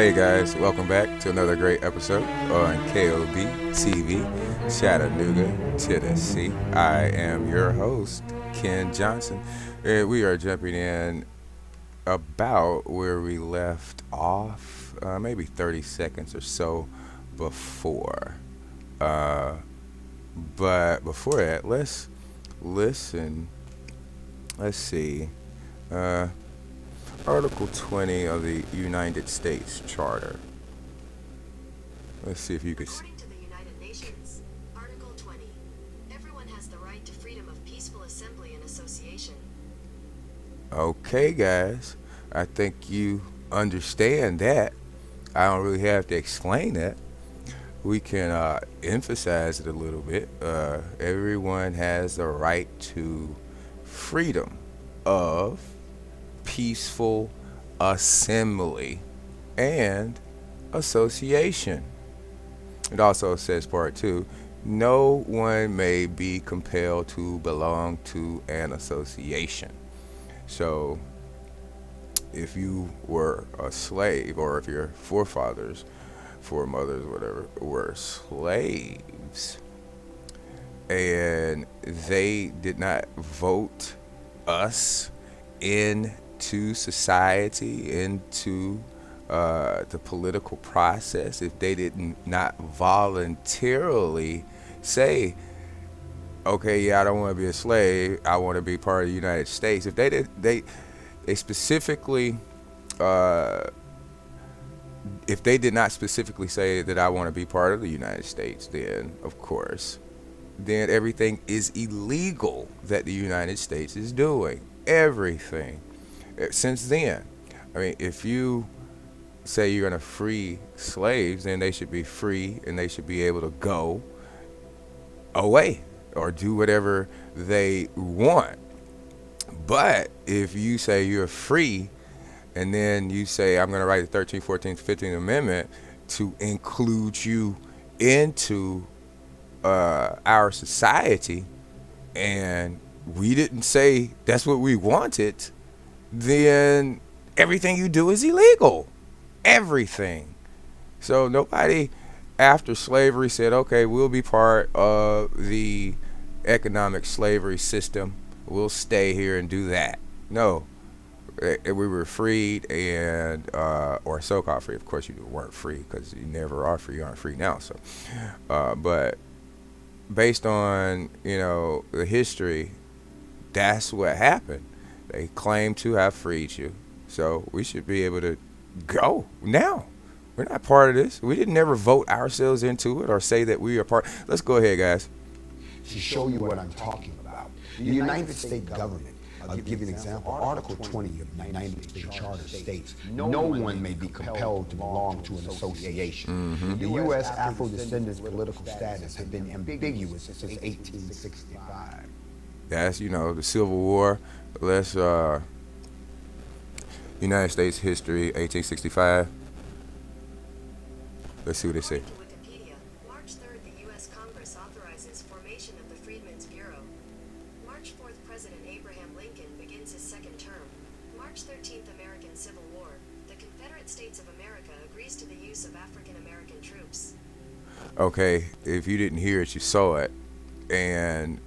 Hey guys, welcome back to another great episode on KOB TV, Chattanooga, Tennessee. I am your host, Ken Johnson, and we are jumping in about where we left off, maybe 30 seconds or so before. Uh, but before that, let's listen. Let's see. Uh, Article 20 of the United States Charter. Let's see if you could see. According to the United Nations, Article 20, everyone has the right to freedom of peaceful assembly and association. Okay, guys. I think you understand that. I don't really have to explain that. We can emphasize it a little bit. Everyone has the right to freedom of peaceful assembly and association. It also says part two, no one may be compelled to belong to an association. So if you were a slave, or if your forefathers, foremothers, whatever, were slaves and they did not vote us into society, into the political process, if they did not voluntarily say, okay, yeah, I don't want to be a slave, I want to be part of the United States. If they specifically, if they did not specifically say that I want to be part of the United States, then of course, then everything is illegal that the United States is doing. Everything. Since then, I mean, if you say you're going to free slaves, then they should be free and they should be able to go away or do whatever they want. But if you say you're free and then you say, I'm going to write the 13th, 14th, 15th Amendment to include you into our society, and we didn't say that's what we wanted, then everything you do is illegal. Everything. So nobody after slavery said, okay, we'll be part of the economic slavery system. We'll stay here and do that. No. We were freed and, or so-called free. Of course, you weren't free because you never are free. You aren't free now. So, but based on, the history, that's what happened. They claim to have freed you. So we should be able to go now. We're not part of this. We didn't ever vote ourselves into it or say that we are part. Let's go ahead, guys. To show you what I'm talking about. The United States government, I'll give you an example. Article 20 of the United States Charter states, no one may be compelled to belong to an association. The U.S. Afro-descendants' political status has been ambiguous since 1865. That's, the Civil War. Let's, United States history, 1865. Let's see what they say. According to Wikipedia, March 3rd, the U.S. Congress authorizes formation of the Freedmen's Bureau. March 4th, President Abraham Lincoln begins his second term. March 13th, American Civil War. The Confederate States of America agrees to the use of African American troops. Okay, if you didn't hear it, you saw it. And,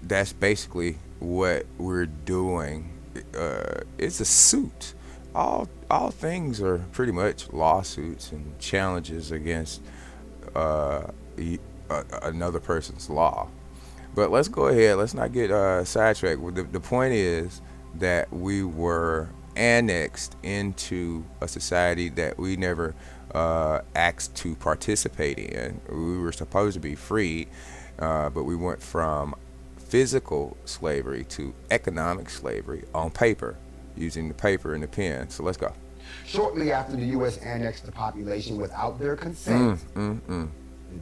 that's basically what we're doing. It's a suit. All things are pretty much lawsuits and challenges against another person's law. But let's go ahead. Let's not get sidetracked. The point is that we were annexed into a society that we never asked to participate in. We were supposed to be free, but we went from physical slavery to economic slavery on paper, using the paper and the pen. So let's go. Shortly after the U.S. annexed the population without their consent,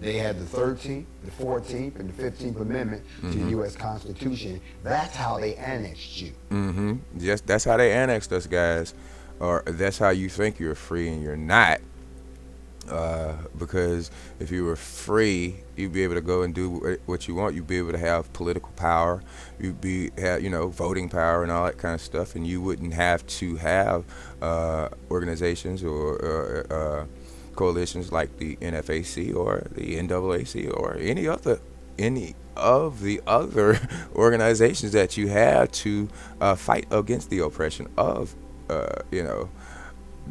they had the 13th, the 14th, and the 15th Amendment to the U.S. Constitution. That's how they annexed you. Yes, that's how they annexed us, guys. Or that's how you think you're free and you're not. Because if you were free, you'd be able to go and do what you want. You'd be able to have political power. You'd be have, voting power and all that kind of stuff, and you wouldn't have to have organizations or coalitions like the NFAC or the NAAC or any of the other organizations that you have to fight against the oppression of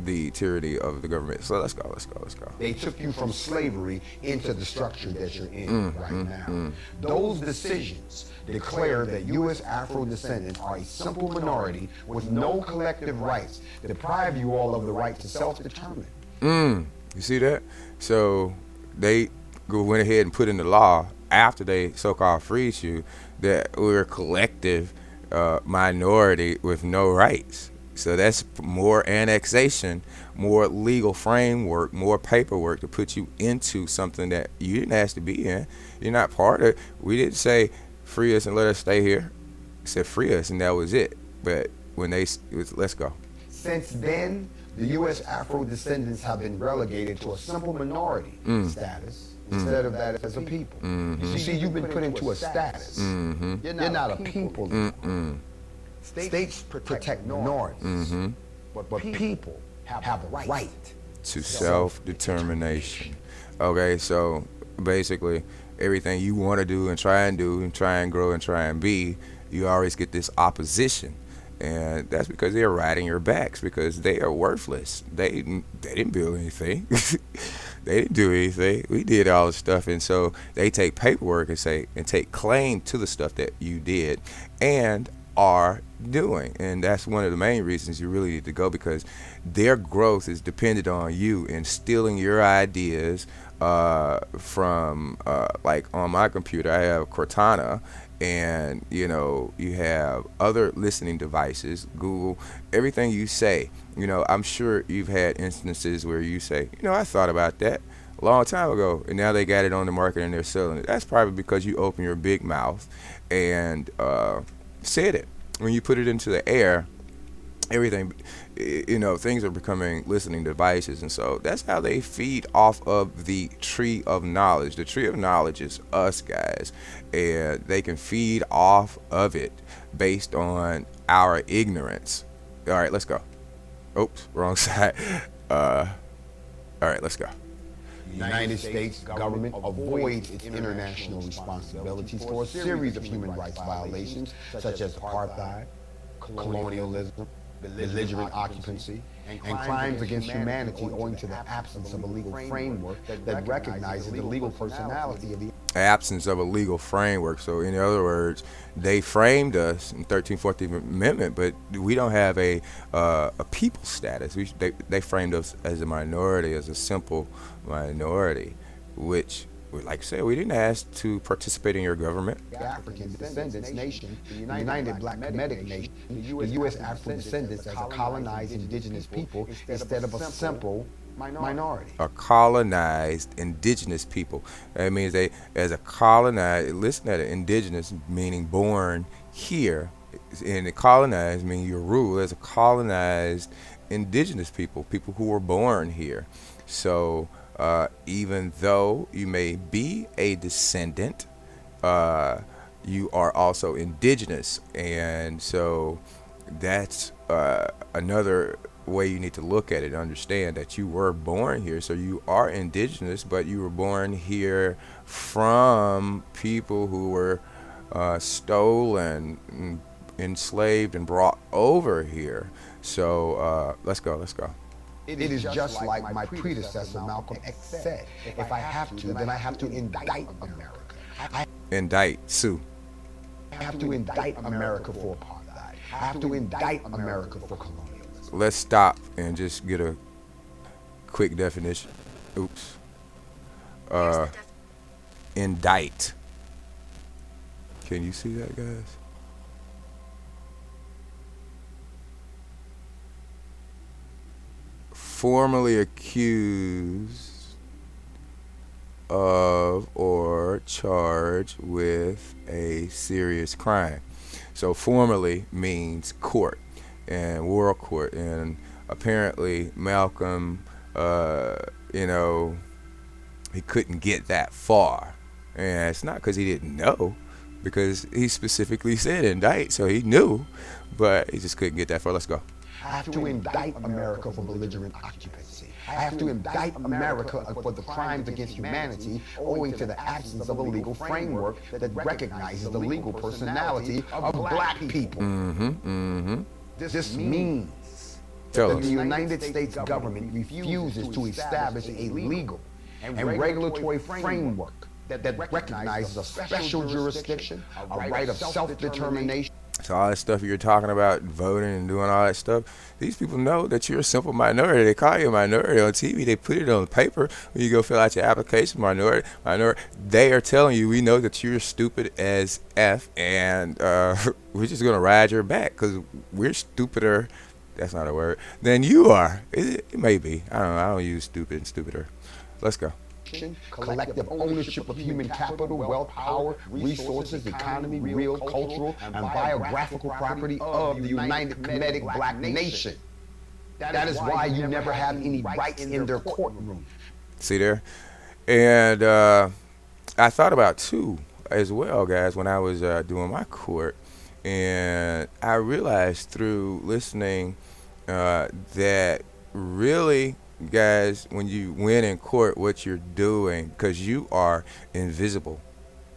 the tyranny of the government. So let's go, let's go, let's go. They took you from slavery into the structure that you're in right now. Those decisions declare that U.S. Afro descendants are a simple minority with no collective rights, deprive you all of the right to self-determine. You see that? So they went ahead and put in the law after they so-called freed you that we're a collective minority with no rights. So that's more annexation, more legal framework, more paperwork to put you into something that you didn't ask to be in. You're not part of it. We didn't say free us and let us stay here. We said free us and that was it. But when let's go. Since then, the U.S. Afro descendants have been relegated to a simple minority status instead of that as a people. You see, you've been put into a status. You're not a people. States protect minorities, but people have a right to self-determination. Okay, so basically everything you want to do and try and grow and try and be, you always get this opposition. And that's because they're riding your backs because they are worthless. They didn't build anything. They didn't do anything. We did all the stuff, and so they take paperwork and take claim to the stuff that you did and are doing. And that's one of the main reasons you really need to go, because their growth is dependent on you and stealing your ideas from like on my computer I have Cortana, and you have other listening devices, Google, everything you say. I'm sure you've had instances where you say, I thought about that a long time ago, and now they got it on the market and they're selling it. That's probably because you open your big mouth and said it. When you put it into the air, everything, things are becoming listening devices. And so that's how they feed off of the tree of knowledge. The tree of knowledge is us, guys, and they can feed off of it based on our ignorance. All right, let's go. Oops, wrong side. All right, let's go. The United States government avoids its international responsibilities for a series of human rights violations, such as apartheid, colonialism, belligerent occupancy, and crimes against humanity owing to the absence of a legal framework that recognizes the legal personality of the absence of a legal framework. So in other words, they framed us in 13th, 14th Amendment, but we don't have a people status. They framed us as a minority, as a simple minority, which, like I said, we didn't ask to participate in your government. African Descendants Nation, the United Black Kemetic Nation, the U.S. Afro Descendants as a colonized indigenous people instead of a simple minority. A colonized indigenous people. That means they, as a colonized, listen at it, indigenous meaning born here, and the colonized meaning you're ruled as a colonized indigenous people who were born here. So even though you may be a descendant, you are also indigenous, and so that's another way you need to look at it. Understand that you were born here, so you are indigenous, but you were born here from people who were stolen, enslaved, and brought over here. So let's go. It is just like my predecessor Malcolm X said, if I have to, then I have to indict America. Indict, sue. I have to indict America for apartheid. I have to indict America for colonialism. Let's stop and just get a quick definition. Oops. Indict. Can you see that, guys? Formally accused of or charged with a serious crime. So formally means court and world court, and apparently Malcolm you know, he couldn't get that far. And it's not because he didn't know, because he specifically said indict, so he knew, but he just couldn't get that far. Let's go. I have to indict America for belligerent occupancy. I have to indict America for the crimes against humanity owing to the absence of a legal framework that recognizes the legal personality of black people. This means Tell that us. the United States government refuses to establish a legal and regulatory framework that recognizes a special jurisdiction, a right of self-determination. So all that stuff you're talking about, voting and doing all that stuff, these people know that you're a simple minority. They call you a minority on TV. They put it on paper when you go fill out your application. Minority. They are telling you, we know that you're stupid as F, and we're just gonna ride your back because we're stupider. That's not a word. Than you are. It may be. I don't know. I don't use stupid and stupider. Let's go. Collective ownership of human capital, wealth, power, resources, economy, real, cultural, and biographical property of the United Kemetic Black Nation. That is why you never have any rights in their courtroom. See there? And I thought about too as well, guys, when I was doing my court, and I realized through listening that really, guys, when you win in court, what you're doing, because you are invisible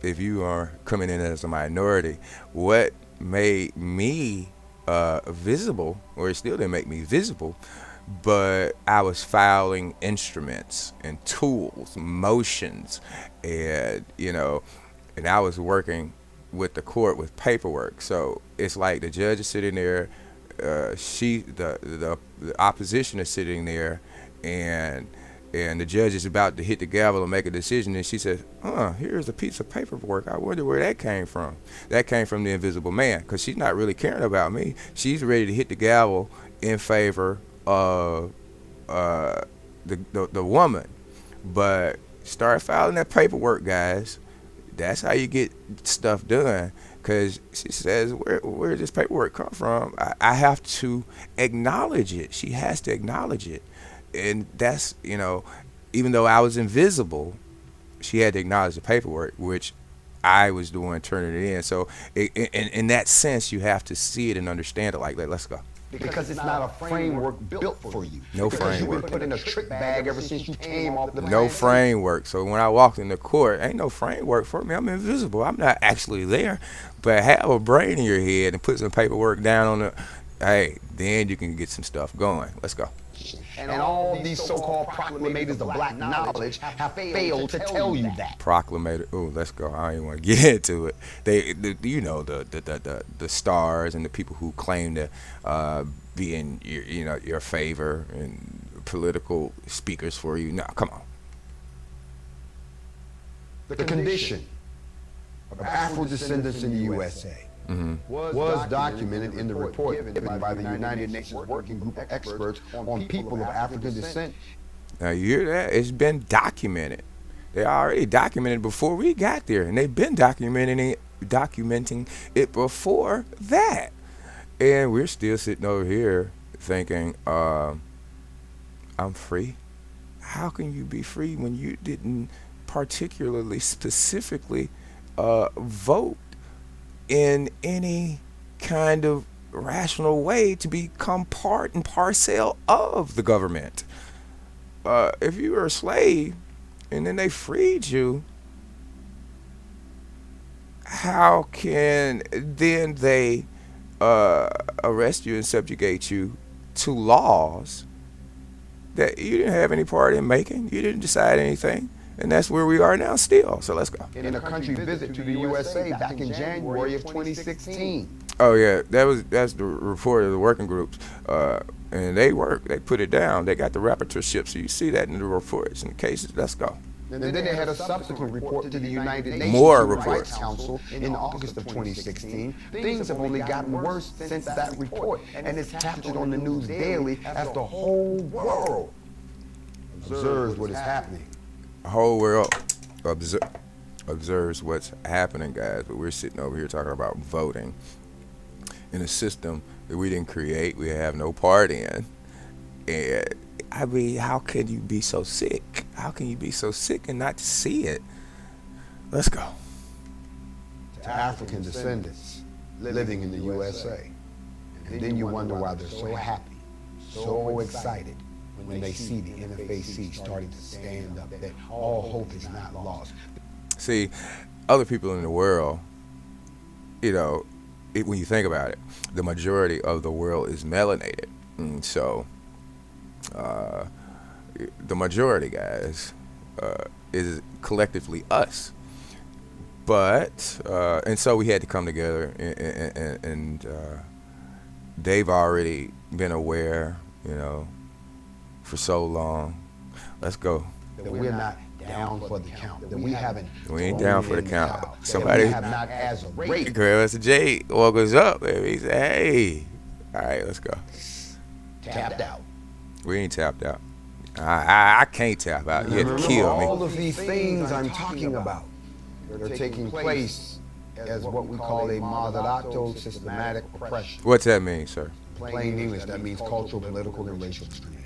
if you are coming in as a minority. What made me visible, or it still didn't make me visible, but I was filing instruments and tools, motions, and and I was working with the court with paperwork. So it's like the judge is sitting there, the opposition is sitting there, and the judge is about to hit the gavel and make a decision, and she says, here's a piece of paperwork. I wonder where that came from. That came from the invisible man, because she's not really caring about me. She's ready to hit the gavel in favor of the woman. But start filing that paperwork, guys. That's how you get stuff done, because she says, where does this paperwork come from? I have to acknowledge it. She has to acknowledge it. And that's, even though I was invisible, she had to acknowledge the paperwork, which I was doing, turning it in. So in that sense, you have to see it and understand it like that. Let's go. Because it's not a framework built for you. No because framework. You've been put in a trick bag ever since you came off the No planet. framework. So when I walked in the court, ain't no framework for me. I'm invisible. I'm not actually there. But have a brain in your head and put some paperwork down on the, hey, then you can get some stuff going. Let's go. And all these so-called proclamators of black knowledge have failed to tell you that. Proclamator. Oh, let's go. I don't even want to get into it. The stars and the people who claim to be in your favor and political speakers for you. No, come on. The condition of Afro-descendants in the USA was documented in the report given by the United Nations Working Group of Experts on People of African Descent. Now you hear that? It's been documented. They already documented before we got there, and they've been documenting it before that. And we're still sitting over here thinking, I'm free. How can you be free when you didn't particularly, specifically vote in any kind of rational way to become part and parcel of the government? If you were a slave and then they freed you, how can then they arrest you and subjugate you to laws that you didn't have any part in making? You didn't decide anything. And that's where we are now still. So let's go. In a country visit to the USA back in January of 2016. Oh yeah, that's the report of the working groups, and they put it down. They got the rapporteur, so you see that in the reports and the cases. Let's go. And then they had a subsequent report to the United Nations More Human reports. Rights Council in August of 2016. Things have only gotten worse since that report, and it's captured on the news daily as the whole world observes what is happening. The whole world observes what's happening, guys. But we're sitting over here talking about voting in a system that we didn't create, we have no part in, and I mean, how can you be so sick? How can you be so sick and not see it? Let's go. To African descendants living in the USA. And then you wonder why they're so happy, so excited when they see the NFAC starting to stand up, that all hope is not lost. See, other people in the world, when you think about it, the majority of the world is melanated. And so, the majority, guys, is collectively us. But, and so we had to come together, and they've already been aware, for so long. Let's go. That we're not down for the count. That we haven't. We ain't down for the count. That Somebody, we have not as a rate. girl, Mr. J woke us up, baby. He said, hey, all right, let's go. Tapped out. We ain't tapped out. I can't tap out. You had to kill me. All of these things I'm talking about, they're taking place as what we call a moderato systematic oppression. What's that mean, sir? Plain English, that means cultural, political, and racial discrimination.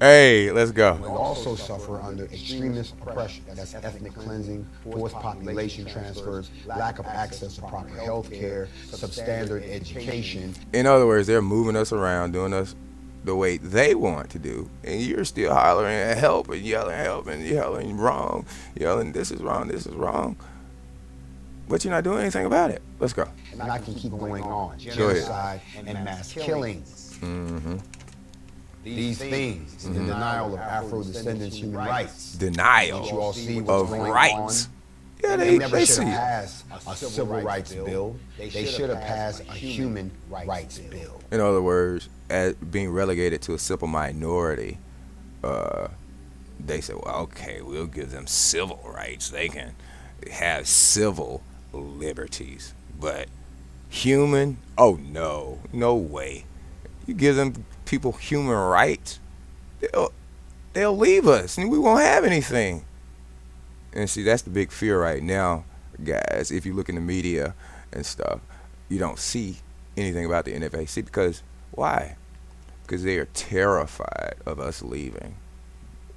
Hey, let's go. We also suffer under extremist oppression. That's ethnic cleansing, forced population transfers, lack of access to proper health care, substandard education. In other words, they're moving us around, doing us the way they want to do, and you're still hollering at help and yelling wrong, yelling this is wrong, but you're not doing anything about it. Let's go. And I can keep going on. Genocide and mass killings. Mm-hmm. These things, the denial of Afro-descendants' human rights. Denial You all see what's of going rights. on. Yeah, They they never should see have it. passed a civil rights bill. They should have passed a human rights bill. In other words, as being relegated to a simple minority, they said, well, okay, we'll give them civil rights. They can have civil liberties. But human? Oh, no way. You give them people human rights, they'll leave us and we won't have anything. And see, that's the big fear right now, guys. If you look in the media and stuff, you don't see anything about the NFAC. Because why? Because they are terrified of us leaving.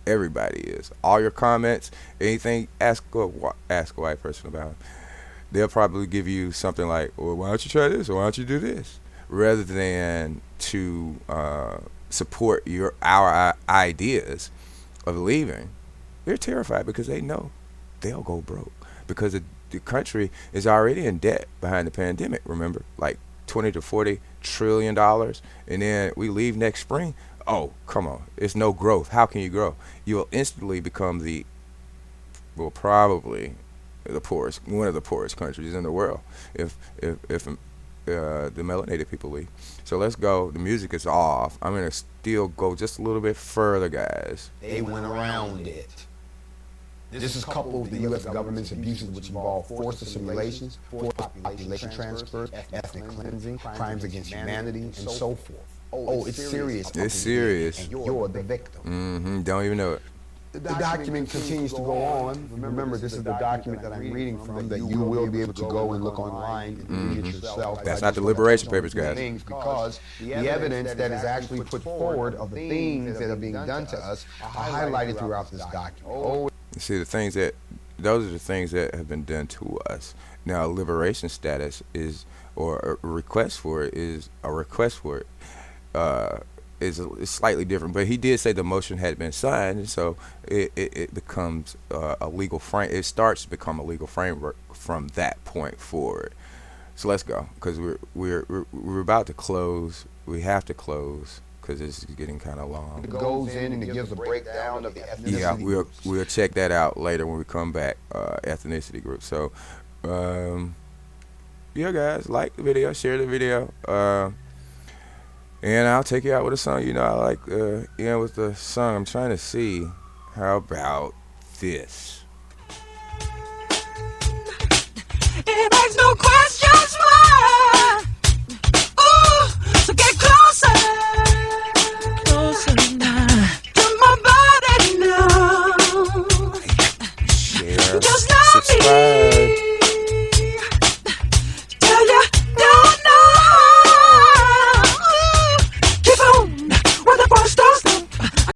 Everybody is. All your comments, anything, ask a white person about it. They'll probably give you something like, well, why don't you try this, or why don't you do this, rather than to support our ideas of leaving. They're terrified because they know they'll go broke, because the country is already in debt behind the pandemic. Remember, like 20 to 40 trillion dollars, and then we leave next spring. Oh, come on, it's no growth. How can you grow? You will instantly become probably one of the poorest countries in the world if the melanated people leave. So let's go. The music is off. I'm gonna still go just a little bit further, guys. They went around it. This is coupled with the U.S. government's abuses, which involve forced assimilations, forced population transfers, ethnic cleansing, crimes against humanity, and so forth. Oh, it's serious. It's serious. And you're the victim. Don't even know it. The document continues to go on. Remember, this is the document that I'm reading from, that you will be able to go and look online and read it yourself. That's not the liberation papers, guys. Because the evidence that is actually put forward of the things that are being done to us are highlighted throughout this document. Oh, You see, those are the things that have been done to us. Now, liberation status is, or a request for it is slightly different. But he did say the motion had been signed, and so it becomes a legal frame. It starts to become a legal framework from that point forward. So let's go, because we're about to close. We have to close because it's getting kind of long. it goes in and it gives a breakdown of the ethnicity. Yeah, we'll check that out later when we come back. Ethnicity group. So, yeah, guys, like the video, share the video, and I'll take you out with a song. I like with the song. I'm trying to see. How about this? It makes no questions why. Ooh, so get closer.